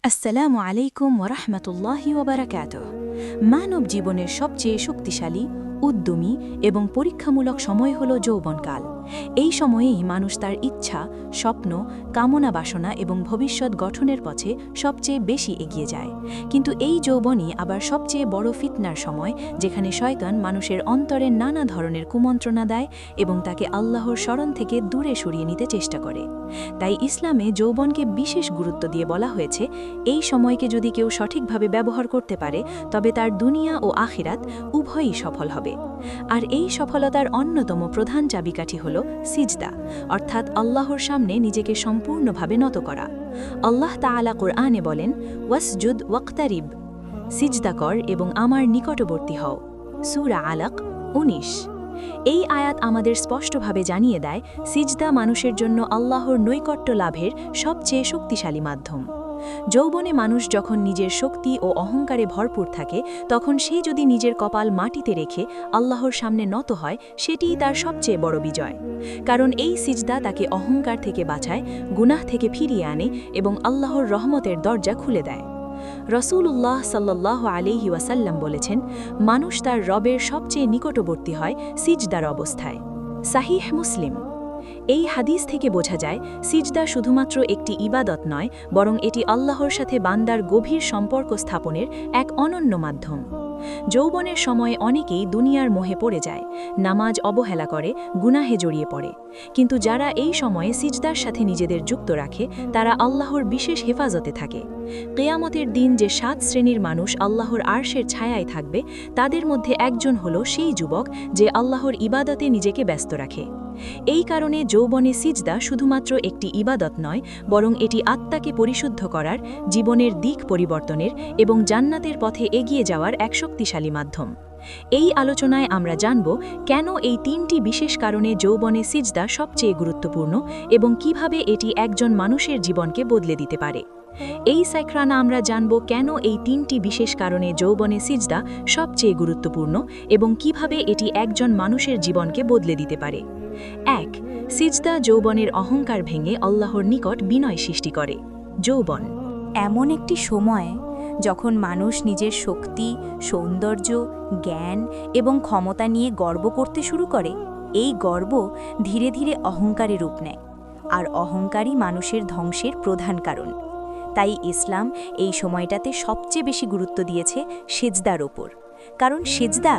আসসালামু আলাইকুম ওরহমতুল্লাহি ওবারাকাতুহ। মানব জীবনের সবচেয়ে শক্তিশালী, উদ্যমী এবং পরীক্ষামূলক সময় হল যৌবনকাল। এই সময়েই মানুষ তার ইচ্ছা, স্বপ্ন, কামনা বাসনা এবং ভবিষ্যৎ গঠনের পথে সবচেয়ে বেশি এগিয়ে যায়। কিন্তু এই যৌবনই আবার সবচেয়ে বড় ফিতনার সময়, যেখানে শয়তান মানুষের অন্তরে নানা ধরনের কুমন্ত্রণা দেয় এবং তাকে আল্লাহর শরণ থেকে দূরে সরিয়ে নিতে চেষ্টা করে। তাই ইসলামে যৌবনকে বিশেষ গুরুত্ব দিয়ে বলা হয়েছে, এই সময়কে যদি কেউ সঠিকভাবে ব্যবহার করতে পারে তবে তার দুনিয়া ও আখিরাত উভয়ই সফল হবে। আর এই সফলতার অন্যতম প্রধান চাবিকাঠি হল সিজদা, অর্থাৎ আল্লাহর সামনে নিজেকে সম্পূর্ণভাবে নত করা। আল্লাহ তাআলা কোরআনে বলেন, ওয়াসজুদ ওয়াক্তারিব, সিজদা কর এবং আমার নিকটবর্তী হও। সূরা আলাক ১৯। এই আয়াত আমাদের স্পষ্টভাবে জানিয়ে দেয়, সিজদা মানুষের জন্য আল্লাহর নৈকট্য লাভের সবচেয়ে শক্তিশালী মাধ্যম। যৌবনে মানুষ যখন নিজের শক্তি ও অহংকারে ভরপুর থাকে, তখন সে যদি নিজের কপাল মাটিতে রেখে আল্লাহর সামনে নত হয়, সেটিই তার সবচেয়ে বড় বিজয়। কারণ এই সিজদা তাকে অহংকার থেকে বাঁচায়, গুনাহ থেকে ফিরিয়ে আনে এবং আল্লাহর রহমতের দরজা খুলে দেয়। রাসূলুল্লাহ সাল্লাল্লাহু আলাইহি ওয়াসাল্লাম বলেছেন, মানুষ তার রবের সবচেয়ে নিকটবর্তী হয় সিজদার অবস্থায়। সাহিহ মুসলিম। এই হাদিস থেকে বোঝা যায়, সিজদা শুধুমাত্র একটি ইবাদত নয়, বরং এটি আল্লাহর সাথে বান্দার গভীর সম্পর্ক স্থাপনের এক অনন্য মাধ্যম। যৌবনের সময়ে অনেকেই দুনিয়ার মোহে পড়ে যায়, নামাজ অবহেলা করে, গুনাহে জড়িয়ে পড়ে। কিন্তু যারা এই সময়ে সিজদার সাথে নিজেদের যুক্ত রাখে, তারা আল্লাহর বিশেষ হেফাজতে থাকে। কিয়ামতের দিন যে ৭ শ্রেণীর মানুষ আল্লাহর আরশের ছায়ায় থাকবে, তাদের মধ্যে একজন হলো সেই যুবক যে আল্লাহর ইবাদতে নিজেকে ব্যস্ত রাখে। এই কারণে যৌবনে সিজদা শুধুমাত্র একটি ইবাদত নয়, বরং এটি আত্মাকে পরিশুদ্ধ করার, জীবনের দিক পরিবর্তনের এবং জান্নাতের পথে এগিয়ে যাওয়ার এক শক্তিশালী মাধ্যম। এই আলোচনায় আমরা জানব কেন এই ৩টি বিশেষ কারণে যৌবনে সিজদা সবচেয়ে গুরুত্বপূর্ণ এবং কিভাবে এটি একজন মানুষের জীবনকে বদলে দিতে পারে। এই সাইক্রানা আমরা জানব কেন এই ৩টি বিশেষ কারণে যৌবনে সিজদা সবচেয়ে গুরুত্বপূর্ণ এবং কিভাবে এটি একজন মানুষের জীবনকে বদলে দিতে পারে। ১. সিজদা যৌবনের অহংকার ভেঙে আল্লাহর নিকট বিনয় সৃষ্টি করে। যৌবন এমন একটি সময় যখন মানুষ নিজের শক্তি, সৌন্দর্য, জ্ঞান এবং ক্ষমতা নিয়ে গর্ব করতে শুরু করে। এই গর্ব ধীরে ধীরে অহংকারে রূপ নেয়, আর অহংকারই মানুষের ধ্বংসের প্রধান কারণ। তাই ইসলাম এই সময়টাতে সবচেয়ে বেশি গুরুত্ব দিয়েছে সিজদার ওপর। কারণ সিজদা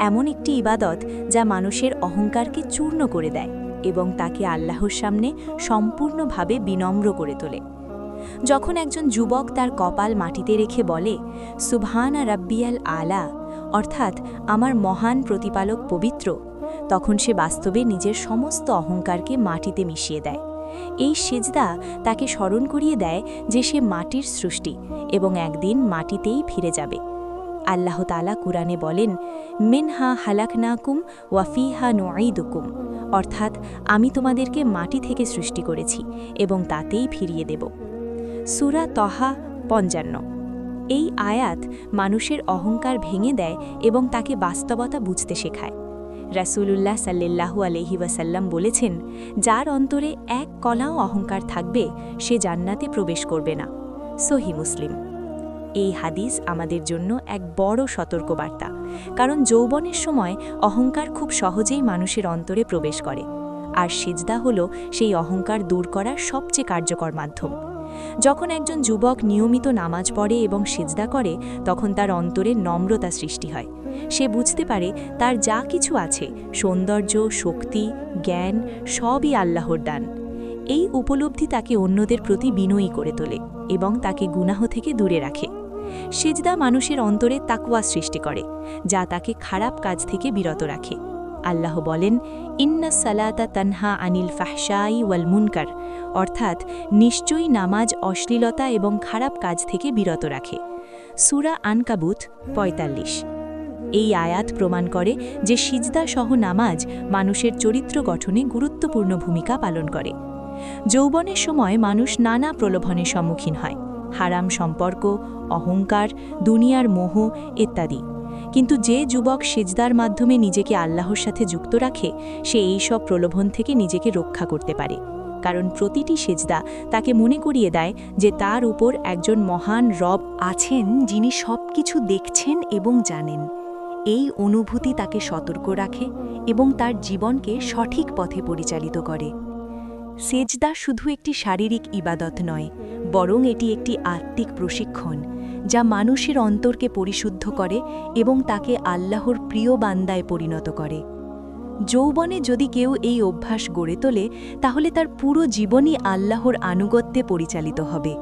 এমন একটি ইবাদত যা মানুষের অহংকারকে চূর্ণ করে দেয় এবং তাকে আল্লাহর সামনে সম্পূর্ণভাবে বিনম্র করে তোলে। যখন একজন যুবক তার কপাল মাটিতে রেখে বলে, সুবহানা রাব্বিয়াল আলা, অর্থাৎ আমার মহান প্রতিপালক পবিত্র, তখন সে বাস্তবে নিজের সমস্ত অহংকারকে মাটিতে মিশিয়ে দেয়। এই সিজদা তাকে স্মরণ করিয়ে দেয় যে সে মাটির সৃষ্টি এবং একদিন মাটিতেই ফিরে যাবে। আল্লাহ তাআলা কুরআনে বলেন, মিনহা হালাকনাকুম ওয়া ফিহা নুঈদুকুম, অর্থাৎ আমি তোমাদেরকে মাটি থেকে সৃষ্টি করেছি এবং তাতেই ফিরিয়ে দেব। সূরা তহা ৫৫। এই আয়াত মানুষের অহংকার ভেঙে দেয় এবং তাকে বাস্তবতা বুঝতে শেখায়। রাসূলুল্লাহ সাল্লাল্লাহু আলাইহি ওয়াসাল্লাম বলেছেন, যার অন্তরে এক কণাও অহংকার থাকবে, সে জান্নাতে প্রবেশ করবে না। সহিহ মুসলিম। এই হাদিস আমাদের জন্য এক বড় সতর্কবার্তা, কারণ যৌবনের সময় অহংকার খুব সহজেই মানুষের অন্তরে প্রবেশ করে, আর সিজদা হলো সেই অহংকার দূর করার সবচেয়ে কার্যকর মাধ্যম। যখন একজন যুবক নিয়মিত নামাজ পড়ে এবং সিজদা করে, তখন তার অন্তরে নম্রতা সৃষ্টি হয়। সে বুঝতে পারে তার যা কিছু আছে, সৌন্দর্য, শক্তি, জ্ঞান, সবই আল্লাহর দান। এই উপলব্ধি তাকে অন্যদের প্রতি বিনয়ী করে তোলে এবং তাকে গুনাহ থেকে দূরে রাখে। সিজদা মানুষের অন্তরে তাকওয়া সৃষ্টি করে, যা তাকে খারাপ কাজ থেকে বিরত রাখে। আল্লাহ বলেন, ইন্নাস সালাতা তানহা আনিল ফাহশাই ওয়াল মুনকার, অর্থাৎ নিশ্চয়ই নামাজ অশ্লীলতা এবং খারাপ কাজ থেকে বিরত রাখে। সূরা আনকাবুত ৪৫। এই আয়াত প্রমাণ করে যে সিজদা সহ নামাজ মানুষের চরিত্র গঠনে গুরুত্বপূর্ণ ভূমিকা পালন করে। যৌবনের সময় মানুষ নানা প্রলোভনের সম্মুখীন হয়, হারাম সম্পর্ক, অহংকার, দুনিয়ার মোহ ইত্যাদি। কিন্তু যে যুবক সিজদার মাধ্যমে নিজেকে আল্লাহর সাথে যুক্ত রাখে, সে এই সব প্রলোভন থেকে নিজেকে রক্ষা করতে পারে। কারণ প্রতিটি সেজদা তাকে মনে করিয়ে দেয় যে তার উপর একজন মহান রব আছেন যিনি সবকিছু দেখছেন এবং জানেন। এই অনুভূতি তাকে সতর্ক রাখে এবং তার জীবনকে সঠিক পথে পরিচালিত করে। সেজদা শুধু একটি শারীরিক ইবাদত নয়, বরং এটি একটি আত্মিক প্রশিক্ষণ যা মানুষের অন্তরকে পরিশুদ্ধ করে এবং তাকে আল্লাহর প্রিয় বান্দায় পরিণত করে। যৌবনে যদি কেউ এই অভ্যাস গড়ে তোলে, তাহলে তার পুরো জীবনই আল্লাহর আনুগত্যে পরিচালিত হবে।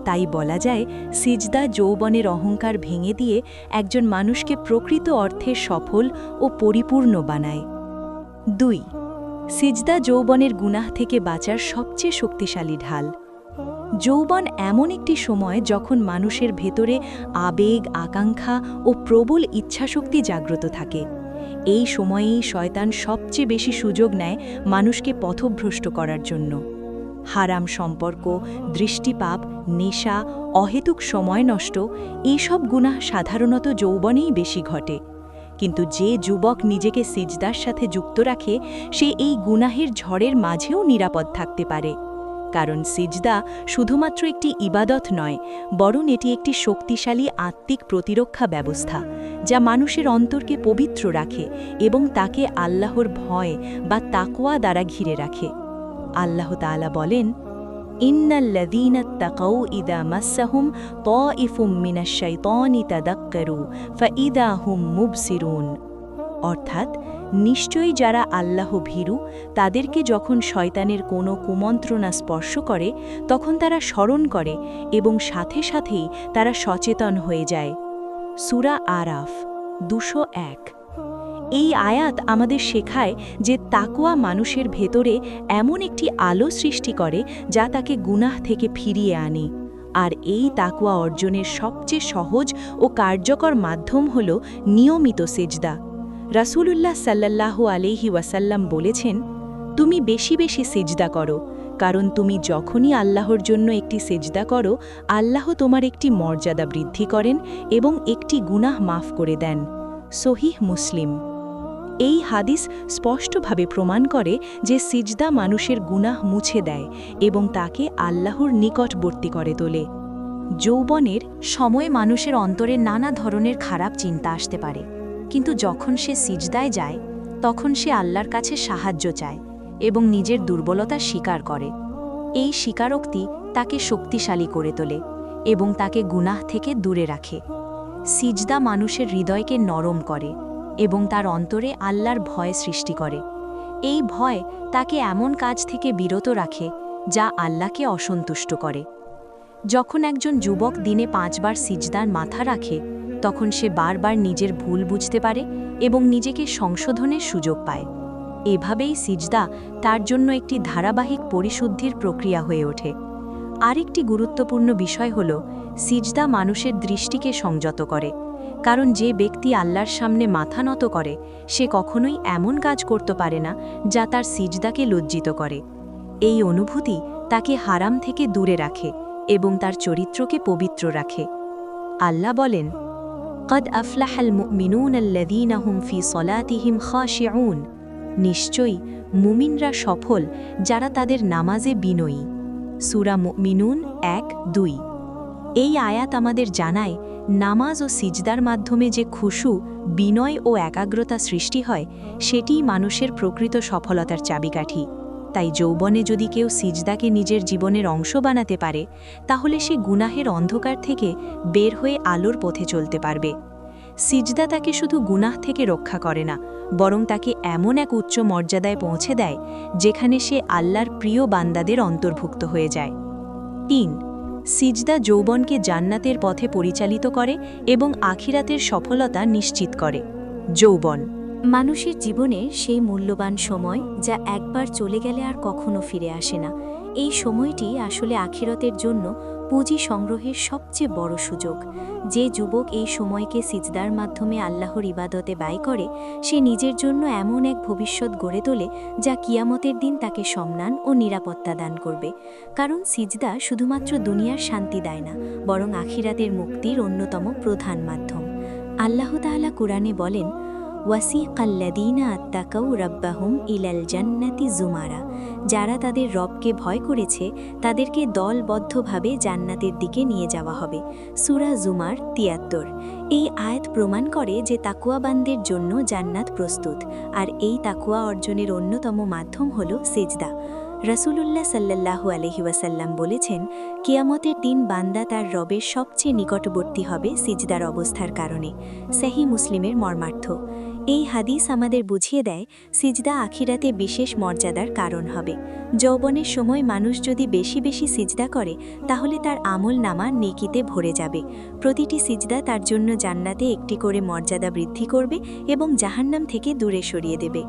তাই বলা যায়, সিজদা যৌবনের অহংকার ভেঙে দিয়ে একজন মানুষকে প্রকৃত অর্থে সফল ও পরিপূর্ণ বানায়। 2. সিজদা যৌবনের গুনাহ থেকে বাঁচার সবচেয়ে শক্তিশালী ঢাল। যৌবন এমন একটি সময় যখন মানুষের ভেতরে আবেগ, আকাঙ্ক্ষা ও প্রবল ইচ্ছাশক্তি জাগ্রত থাকে। এই সময়েই শয়তান সবচেয়ে বেশি সুযোগ নেয় মানুষকে পথভ্রষ্ট করার জন্য। হারাম সম্পর্ক, দৃষ্টিপাপ, নেশা, অহেতুক সময় নষ্ট, এইসব গুনাহ সাধারণত যৌবনেই বেশি ঘটে। কিন্তু যে যুবক নিজেকে সিজদার সাথে যুক্ত রাখে, সে এই গুনাহের ঝড়ের মাঝেও নিরাপদ থাকতে পারে। কারণ সিজদা শুধুমাত্র একটি ইবাদত নয়, বরং এটি একটি শক্তিশালী আত্মিক প্রতিরক্ষা ব্যবস্থা যা মানুষের অন্তরকে পবিত্র রাখে এবং তাকে আল্লাহর ভয় বা তাকওয়া দ্বারা ঘিরে রাখে। আল্লাহ তাআলা বলেন, ইন্নাল্লাযীনা তাকাউ ইযা মাসসাহুম তাইফুম মিনাশ শাইতানি তাদাক্কারু ফাইদা হুম মুবসিরুন। অর্থাৎ, নিশ্চয়ই যারা আল্লাহ ভীরু, তাদেরকে যখন শয়তানের কোনো কুমন্ত্রণা স্পর্শ করে, তখন তারা স্মরণ করে এবং সাথে সাথেই তারা সচেতন হয়ে যায়। সূরা আরাফ 201। এই আয়াত আমাদের শেখায় যে তাকওয়া মানুষের ভেতরে এমন একটি আলো সৃষ্টি করে যা তাকে গুনাহ থেকে ফিরিয়ে আনে। আর এই তাকওয়া অর্জনের সবচেয়ে সহজ ও কার্যকর মাধ্যম হল নিয়মিত সিজদা। রাসূলুল্লাহ সাল্লাল্লাহু আলাইহি ওয়াসাল্লাম বলেছেন, তুমি বেশি বেশি সিজদা করো, কারণ তুমি যখনই আল্লাহর জন্য একটি সিজদা করো, আল্লাহ তোমার একটি মর্যাদা বৃদ্ধি করেন এবং একটি গুনাহ মাফ করে দেন। সহিহ মুসলিম। এই হাদিস স্পষ্টভাবে প্রমাণ করে যে সিজদা মানুষের গুনাহ মুছে দেয় এবং তাকে আল্লাহর নিকটবর্তী করে তোলে। যৌবনের সময় মানুষের অন্তরে নানা ধরনের খারাপ চিন্তা আসতে পারে, কিন্তু যখন সে সিজদায় যায়, তখন সে আল্লাহর কাছে সাহায্য চায় এবং নিজের দুর্বলতা স্বীকার করে। এই স্বীকারোক্তি তাকে শক্তিশালী করে তোলে এবং তাকে গুনাহ থেকে দূরে রাখে। সিজদা মানুষের হৃদয়কে নরম করে এবং তার অন্তরে আল্লাহর ভয় সৃষ্টি করে। এই ভয় তাকে এমন কাজ থেকে বিরত রাখে যা আল্লাহকে অসন্তুষ্ট করে। যখন একজন যুবক দিনে 5 বার সিজদার মাথা রাখে, তখন সে বারবার নিজের ভুল বুঝতে পারে এবং নিজেকে সংশোধনের সুযোগ পায়। এভাবেই সিজদা তার জন্য একটি ধারাবাহিক পরিশুদ্ধির প্রক্রিয়া হয়ে ওঠে। আরেকটি গুরুত্বপূর্ণ বিষয় হল, সিজদা মানুষের দৃষ্টিকে সংযত করে। কারণ যে ব্যক্তি আল্লাহর সামনে মাথা নত করে, সে কখনোই এমন কাজ করতে পারে না যা তার সিজদাকে লজ্জিত করে। এই অনুভূতি তাকে হারাম থেকে দূরে রাখে এবং তার চরিত্রকে পবিত্র রাখে। আল্লাহ বলেন, কদ আফলাহাল মুমিনুনাল্লাযীনা হুম ফি সলাতিহিম খাশিউন। নিশ্চয়ই মুমিনরা সফল যারা তাদের নামাজে বিনয়ী। সূরা মুমিনুন 1-2। এই আয়াত আমাদের জানায়, নামাজ ও সিজদার মাধ্যমে যে খুশু, বিনয় ও একাগ্রতা সৃষ্টি হয়, সেটিই মানুষের প্রকৃত সফলতার চাবিকাঠি। তাই যৌবনে যদি কেউ সিজদাকে নিজের জীবনের অংশ বানাতে পারে, তাহলে সে গুনাহের অন্ধকার থেকে বের হয়ে আলোর পথে চলতে পারবে। সিজদা তাকে শুধু গুনাহ থেকে রক্ষা করে না, বরং তাকে এমন এক উচ্চ মর্যাদায় পৌঁছে দেয় যেখানে সে আল্লাহর প্রিয় বান্দাদের অন্তর্ভুক্ত হয়ে যায়। 3. সিজদা যৌবনকে জান্নাতের পথে পরিচালিত করে এবং আখিরাতের সফলতা নিশ্চিত করে। যৌবন মানুষের জীবনে সেই মূল্যবান সময় যা একবার চলে গেলে আর কখনো ফিরে আসে না। এই সময়টি আসলে আখিরাতের জন্য পুঁজি সংগ্রহের সবচেয়ে বড় সুযোগ। যে যুবক এই সময়কে সিজদার মাধ্যমে আল্লাহর ইবাদতে ব্যয় করে, সে নিজের জন্য এমন এক ভবিষ্যৎ গড়ে তোলে যা কিয়ামতের দিন তাকে সম্মান ও নিরাপত্তা দান করবে। কারণ সিজদা শুধুমাত্র দুনিয়ার শান্তি দেয় না, বরং আখিরাতের মুক্তির অন্যতম প্রধান মাধ্যম। আল্লাহ তাআলা কুরআনে বলেন, ওয়াসিকাল্লাযীনা আত্তাকাউ রাব্বাহুম ইলাল জান্নাতি যুমারা, যারা তাদের রবকে ভয় করেছে তাদেরকে দলবদ্ধভাবে জান্নাতের দিকে নিয়ে যাওয়া হবে। সূরা জুমার ৭৩। এই আয়াত প্রমাণ করে যে তাকওয়াবানদের জন্য জান্নাত প্রস্তুত, আর এই তাকওয়া অর্জনের অন্যতম মাধ্যম হল সিজদা। রাসূলুল্লাহ সাল্লাল্লাহু আলাইহি ওয়াসাল্লাম বলেছেন, কিয়ামতের দিন বান্দা তার রবের সবচেয়ে নিকটবর্তী হবে সিজদার অবস্থার কারণে। সহিহ মুসলিমের মর্মার্থ। এই হাদিস আমাদের বুঝিয়ে দেয় সিজদা আখিরাতে বিশেষ মর্যাদার কারণ হবে। যৌবনের সময় মানুষ যদি বেশি বেশি সিজদা করে তাহলে তার আমল নামা নেকিতে ভরে যাবে। প্রতিটি সিজদা তার জন্য জান্নাতে একটি করে মর্যাদা বৃদ্ধি করবে এবং জাহান্নাম থেকে দূরে সরিয়ে দেবে।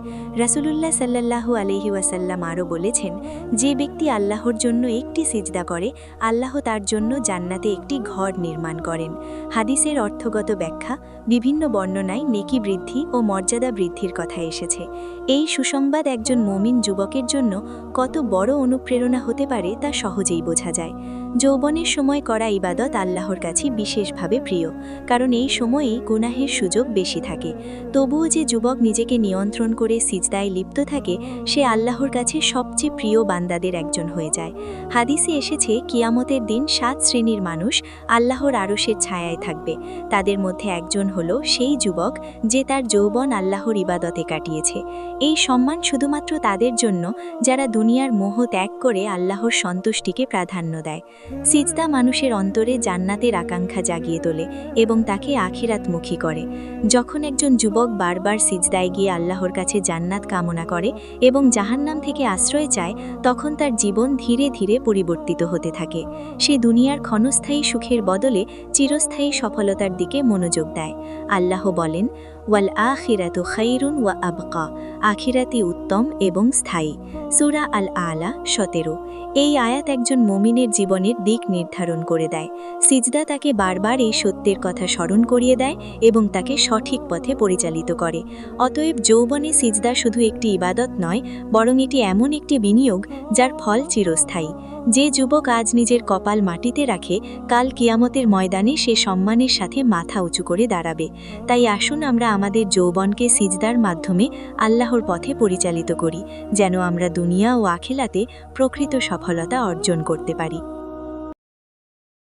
রাসূলুল্লাহ সাল্লাল্লাহু আলাইহি ওয়াসাল্লাম আরও বলেছেন, যে ব্যক্তি আল্লাহর জন্য একটি সিজদা করে আল্লাহ তার জন্য জান্নাতে একটি ঘর নির্মাণ করেন। হাদিসের অর্থগত ব্যাখ্যা। বিভিন্ন বর্ণনায় নেকি বৃদ্ধি ও মর্যাদা বৃদ্ধির কথা এসেছে। এই সুসংবাদ একজন মুমিন যুবকের জন্য কত বড় অনুপ্রেরণা হতে পারে তা সহজেই বোঝা যায়। যৌবনের সময় করা ইবাদত আল্লাহর কাছে বিশেষভাবে প্রিয়, কারণ এই সময়েই গুনাহের সুযোগ বেশি থাকে। তবুও যে যুবক নিজেকে নিয়ন্ত্রণ করে সিজদায় লিপ্ত থাকে সে আল্লাহর কাছে সবচেয়ে প্রিয় বান্দাদের একজন হয়ে যায়। হাদিসে এসেছে, কিয়ামতের দিন ৭ শ্রেণীর মানুষ আল্লাহর আরশের ছায়ায় থাকবে। তাদের মধ্যে একজন হলো সেই যুবক যে তার যৌবন আল্লাহর ইবাদতে কাটিয়েছে। এই সম্মান শুধুমাত্র তাদের জন্য যারা দুনিয়ার মোহ ত্যাগ করে আল্লাহর সন্তুষ্টিকে প্রাধান্য দেয়। সিজদা মানুষের অন্তরে জান্নাতের আকাঙ্ক্ষা জাগিয়ে তোলে এবং তাকে আখিরাতমুখী করে। যখন একজন যুবক বারবার সিজদায় গিয়ে আল্লাহর কাছে জান্নাত কামনা করে এবং জাহান্নাম থেকে আশ্রয় চায়, তখন তার জীবন ধীরে ধীরে পরিবর্তিত হতে থাকে। সে দুনিয়ার ক্ষণস্থায়ী সুখের বদলে চিরস্থায়ী সফলতার দিকে মনোযোগ দেয়। আল্লাহ বলেন, ওয়াল আখিরাতু খায়রুন ওয়া আবকা, আখিরাতি উত্তম এবং স্থায়ী। সূরা আল আলা ১৭। এই আয়াত একজন মুমিনের জীবনের দিক নির্ধারণ করে দেয়। সিজদা তাকে বারবার এই সত্যের কথা স্মরণ করিয়ে দেয় এবং তাকে সঠিক পথে পরিচালিত করে। অতএব যৌবনে সিজদা শুধু একটি ইবাদত নয়, বরং এটি এমন একটি বিনিয়োগ যার ফল চিরস্থায়ী। যে যুবক আজ নিজের কপাল মাটিতে রাখে, কাল কিয়ামতের ময়দানে সে সম্মানের সাথে মাথা উঁচু করে দাঁড়াবে। তাই আসুন আমরা আমাদের যৌবনকে সিজদার মাধ্যমে আল্লাহর পথে পরিচালিত করি, যেন আমরা দুনিয়া ও আখিরাতে প্রকৃত সফলতা অর্জন করতে পারি।